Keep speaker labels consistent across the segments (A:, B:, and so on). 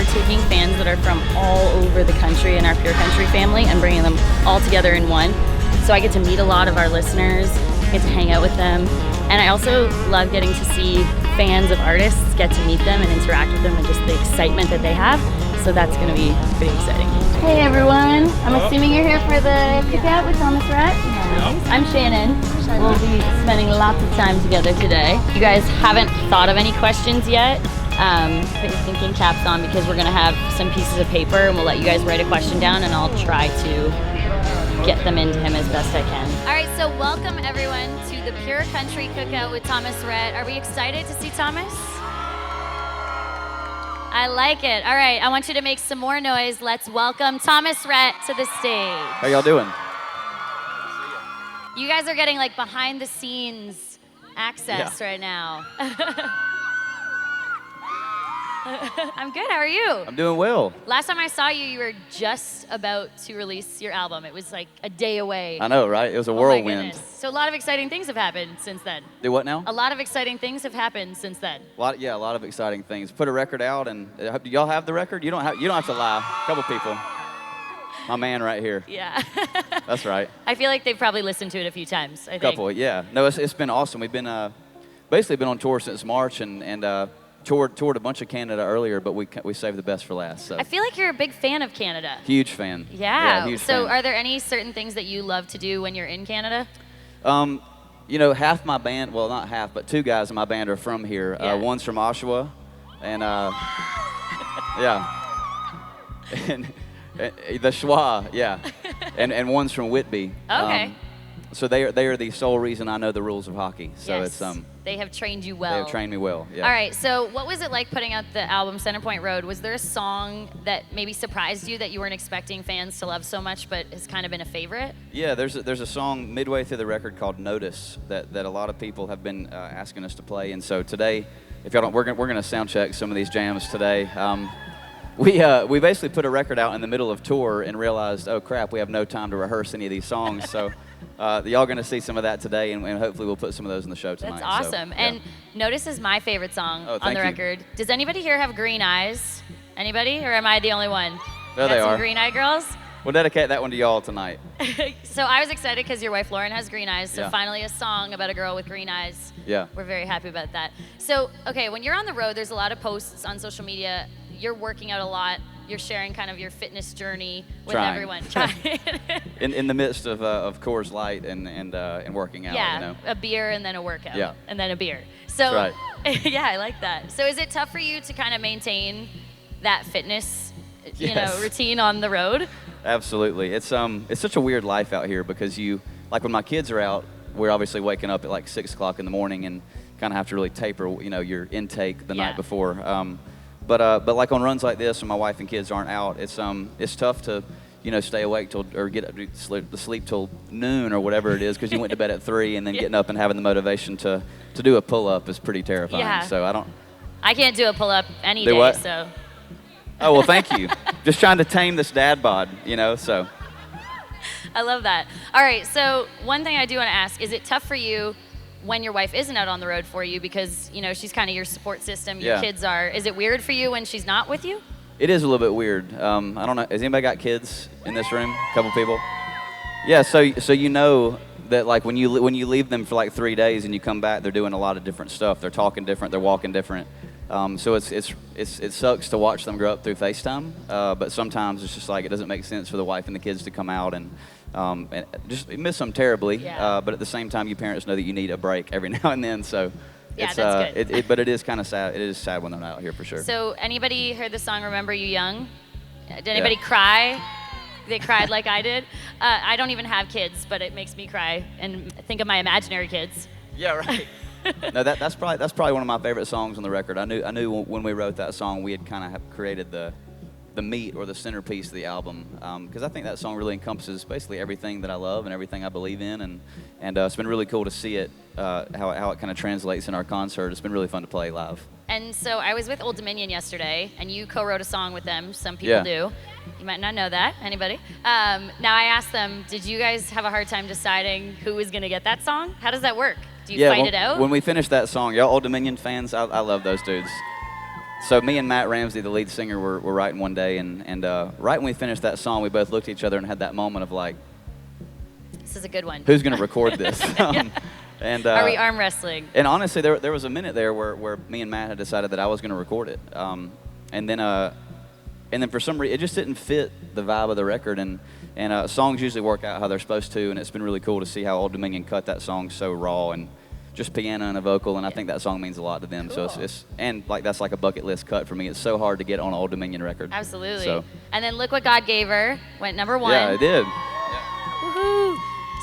A: we're taking fans that are from all over the country in our Pure Country family and bringing them all together in one. So I get to meet a lot of our listeners, get to hang out with them, and I also love getting to see fans of artists get to meet them and interact with them and just the excitement that they have. So that's going to be pretty exciting. Hey everyone, I'm assuming you're here for the cookout with Thomas Rhett. Nice. I'm Shannon. We'll be spending lots of time together today. You guys haven't thought of any questions yet. Put your thinking caps on because we're going to have some pieces of paper and we'll let you guys write a question down and I'll try to get them into him as best I can.
B: All right, so welcome everyone to the Pure Country Cookout with Thomas Rhett. Are we excited to see Thomas? I like it. All right, I want you to make some more noise. Let's welcome Thomas Rhett to the stage.
C: How y'all doing?
B: You guys are getting like behind the scenes access right now. I'm good, how are you?
C: I'm doing well.
B: Last time I saw you, you were just about to release your album. It was like a day away.
C: I know, right? It was a
B: Oh
C: whirlwind.
B: my goodness. So a lot of exciting things have happened since then.
C: Do what now?
B: A lot of exciting things have happened since then.
C: A lot of exciting things. Put a record out, and do y'all have the record? You don't have to lie. A couple people. My man right here.
B: Yeah.
C: That's right.
B: I feel like they've probably listened to it a few times, I think.
C: Couple, yeah. No, it's been awesome. We've been basically been on tour since March, and toured a bunch of Canada earlier, but we saved the best for last. So.
B: I feel like you're a big fan of Canada.
C: Huge fan.
B: Yeah.
C: Huge
B: so
C: fan.
B: are there any certain things that you love to do when you're in Canada?
C: You know, half my band, well, not half, but two guys in my band are from here.
B: Yeah.
C: One's from Oshawa, and yeah. And the Schwa, yeah. and one's from Whitby.
B: Okay.
C: So they are the sole reason I know the rules of hockey. So
B: yes.
C: it's
B: They have trained you well.
C: They have trained me well. Yeah.
B: All right. So what was it like putting out the album Centerpoint Road? Was there a song that maybe surprised you that you weren't expecting fans to love so much, but has kind of been a favorite?
C: Yeah. There's a song midway through the record called "Notice" that a lot of people have been asking us to play. And so today, if y'all don't, we're gonna sound check some of these jams today. We basically put a record out in the middle of tour and realized, oh crap, we have no time to rehearse any of these songs. So y'all going to see some of that today, and hopefully we'll put some of those in the show tonight.
B: That's awesome.
C: So, yeah.
B: And Notice is my favorite song
C: Oh,
B: on
C: thank
B: the
C: you.
B: record. Does anybody here have green eyes? Anybody? Or am I the only one?
C: There
B: Got
C: they
B: some
C: are.
B: green eye girls?
C: We'll dedicate that one to y'all tonight.
B: So I was excited because your wife Lauren has green eyes. So
C: Yeah.
B: finally a song about a girl with green eyes.
C: Yeah.
B: We're very happy about that. So, okay, when you're on the road, there's a lot of posts on social media. You're working out a lot. You're sharing kind of your fitness journey with
C: Trying.
B: everyone. Trying.
C: In the midst of Coors Light and working out,
B: Yeah,
C: you know.
B: a beer and then a workout.
C: Yeah.
B: And then a beer. So,
C: That's
B: yeah, I like that. So is it tough for you to kind of maintain that fitness,
C: Yes.
B: routine on the road?
C: Absolutely. It's such a weird life out here because like when my kids are out, we're obviously waking up at like 6 o'clock in the morning and kind of have to really taper, your intake the night before. But like on runs like this, when my wife and kids aren't out, it's tough to, stay awake or get to sleep till noon or whatever it is because you went to bed at 3 and then getting up and having the motivation to do a pull-up is pretty terrifying.
B: Yeah.
C: So
B: I can't do a pull-up any
C: Do
B: day,
C: what?
B: so.
C: Oh, well, thank you. Just trying to tame this dad bod, so.
B: I love that. All right, so one thing I do want to ask, is it tough for you when your wife isn't out on the road for you because, she's kind of your support system, your kids are. Is it weird for you when she's not with you?
C: It is a little bit weird. I don't know. Has anybody got kids in this room? A couple people? Yeah, so you know that like when you leave them for like 3 days and you come back, they're doing a lot of different stuff. They're talking different. They're walking different. So it sucks to watch them grow up through FaceTime. But sometimes it's just like it doesn't make sense for the wife and the kids to come out and just miss them terribly.
B: Yeah.
C: But at the same time, you parents know that you need a break every now and then. So.
B: Yeah,
C: It's,
B: that's good.
C: But it is kind of sad. It is sad when they're not out here for sure.
B: So anybody heard the song Remember You Young? Did anybody cry? They cried like I did. I don't even have kids, but it makes me cry and think of my imaginary kids.
C: Yeah, right. No, that's probably one of my favorite songs on the record. I knew when we wrote that song, we had kind of created the meat or the centerpiece of the album because I think that song really encompasses basically everything that I love and everything I believe in, and it's been really cool to see it how it kind of translates in our concert. It's been really fun to play live.
B: And so I was with Old Dominion yesterday, and you co-wrote a song with them. Some people do. You might not know that. Anybody? Now I asked them, did you guys have a hard time deciding who was going to get that song? How does that work? Do you fight it out?
C: When we finished that song, y'all Old Dominion fans, I love those dudes. So me and Matt Ramsey, the lead singer, were writing one day, and right when we finished that song, we both looked at each other and had that moment of like,
B: this is a good one.
C: who's going to record this? And
B: are we arm wrestling?
C: And honestly, there was a minute there where me and Matt had decided that I was going to record it, and then for some reason it just didn't fit the vibe of the record, and songs usually work out how they're supposed to, and it's been really cool to see how Old Dominion cut that song so raw and just piano and a vocal, and I think that song means a lot to them. Cool. So it's and like that's like a bucket list cut for me. It's so hard to get on an Old Dominion record.
B: Absolutely.
C: So.
B: And then Look What God Gave Her went number 1.
C: Yeah, it did.
B: Woohoo!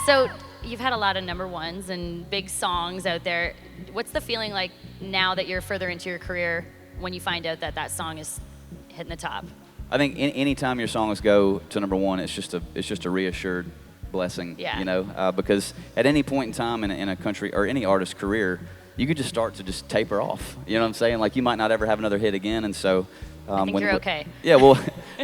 B: So you've had a lot of number ones and big songs out there. What's the feeling like now that you're further into your career when you find out that that song is hitting the top?
C: I think any time your songs go to number 1, it's just a reassured blessing, you know, because at any point in time in a country or any artist's career, you could just start to just taper off. You know what I'm saying? Like you might not ever have another hit again, and so
B: I think you're okay.
C: Yeah, well,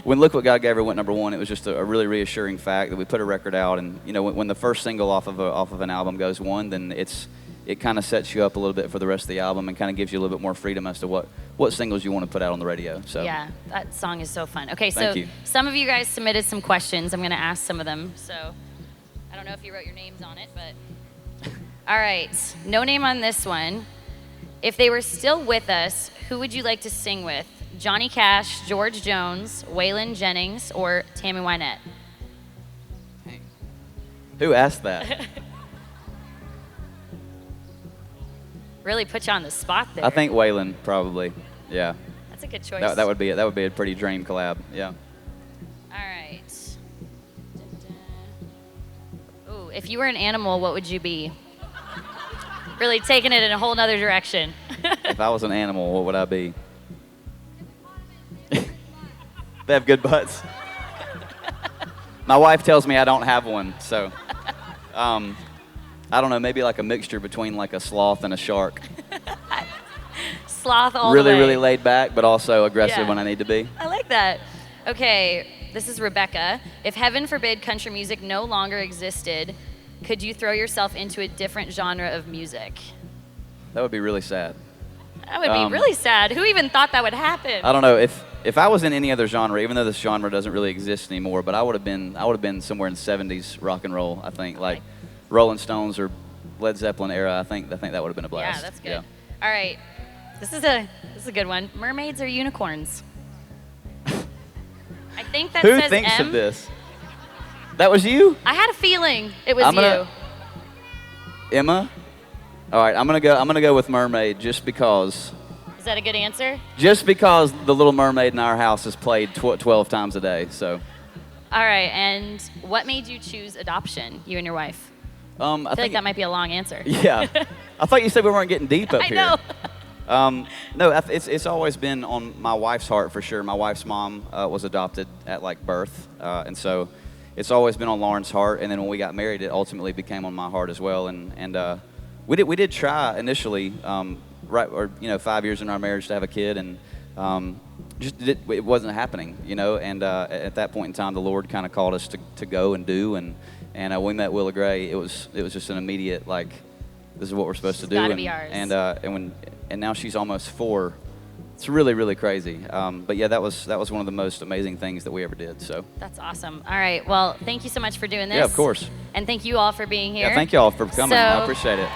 C: when Look What God Gave Her went number 1, it was just a really reassuring fact that we put a record out, and you know, when the first single off of an album goes 1, then it kind of sets you up a little bit for the rest of the album and kind of gives you a little bit more freedom as to what singles you want to put out on the radio. So
B: yeah, that song is so fun. Okay,
C: Thank
B: so
C: you.
B: Some of you guys submitted some questions. I'm going to ask some of them. So I don't know if you wrote your names on it, but all right. No name on this one. If they were still with us, who would you like to sing with? Johnny Cash, George Jones, Waylon Jennings, or Tammy Wynette?
C: Who asked that?
B: Really put you on the spot there.
C: I think Waylon probably. Yeah.
B: That's a good choice.
C: That would be a pretty dream collab. Yeah.
B: All right. Ooh, if you were an animal, what would you be? Really taking it in a whole nother direction.
C: If I was an animal, what would I be? They have good butts. My wife tells me I don't have one, so I don't know, maybe like a mixture between like a sloth and a shark.
B: Sloth all
C: really,
B: the way.
C: really laid back, but also aggressive when I need to be.
B: I like that. Okay, this is Rebecca. If heaven forbid country music no longer existed, could you throw yourself into a different genre of music?
C: That would be really sad.
B: That would be really sad. Who even thought that would happen?
C: I don't know if I was in any other genre, even though this genre doesn't really exist anymore, but I would have been somewhere in the 70s rock and roll. I think like Rolling Stones or Led Zeppelin era. I think that would have been a blast.
B: Yeah, that's good. Yeah. All right, this is a good one. Mermaids or unicorns? I think that
C: Who
B: says
C: thinks
B: M.
C: of this? That was you?
B: I had a feeling it was you.
C: Emma? All right, I'm gonna go with Mermaid just because.
B: Is that a good answer?
C: Just because The Little Mermaid in our house is played 12 times a day, so.
B: All right, and what made you choose adoption, you and your wife? I feel like that might be a long answer.
C: Yeah. I thought you said we weren't getting deep up here.
B: I know.
C: No, it's always been on my wife's heart for sure. My wife's mom was adopted at like birth, and so it's always been on Lauren's heart. And then when we got married, it ultimately became on my heart as well. And we did try initially, 5 years in our marriage to have a kid, and it wasn't happening, you know. And at that point in time, the Lord kind of called us to go and do, and we met Willa Gray. It was just an immediate like, this is what we're supposed to do.
B: Gotta be ours.
C: And now she's almost 4. It's really, really crazy. But yeah, that was one of the most amazing things that we ever did. So
B: that's awesome. All right. Well, thank you so much for doing this.
C: Yeah, of course.
B: And thank you all for being here.
C: Yeah, thank you all for coming. I appreciate it.